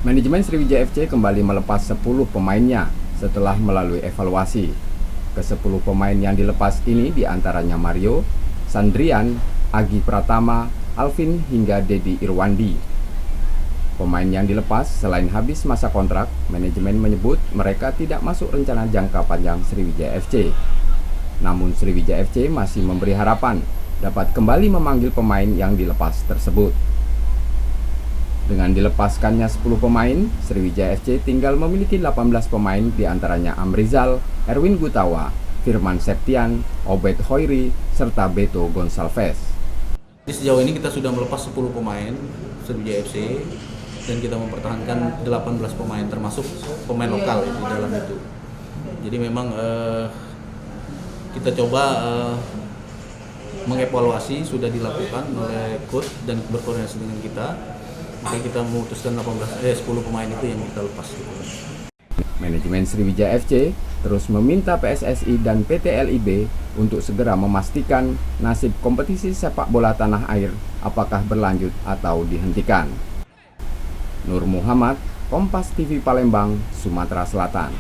Manajemen Sriwijaya FC kembali melepas 10 pemainnya setelah melalui evaluasi. Ke-10 pemain yang dilepas ini diantaranya Mario, Sandrian, Agi Pratama, Alvin hingga Dedi Irwandi. Pemain yang dilepas selain habis masa kontrak, manajemen menyebut mereka tidak masuk rencana jangka panjang Sriwijaya FC. Namun Sriwijaya FC masih memberi harapan dapat kembali memanggil pemain yang dilepas tersebut. Dengan dilepaskannya 10 pemain, Sriwijaya FC tinggal memiliki 18 pemain diantaranya Amrizal, Erwin Gutawa, Firman Septian, Obed Hoiri, serta Beto Gonçalves. Sejauh ini kita sudah melepas 10 pemain Sriwijaya FC dan kita mempertahankan 18 pemain termasuk pemain lokal di dalam itu. Jadi memang kita coba mengevaluasi sudah dilakukan oleh coach dan berkoordinasi dengan kita. Maka kita memutuskan 10 pemain itu yang kita lepas. Manajemen Sriwijaya FC terus meminta PSSI dan PT LIB untuk segera memastikan nasib kompetisi sepak bola tanah air apakah berlanjut atau dihentikan. Nur Muhammad, Kompas TV Palembang, Sumatera Selatan.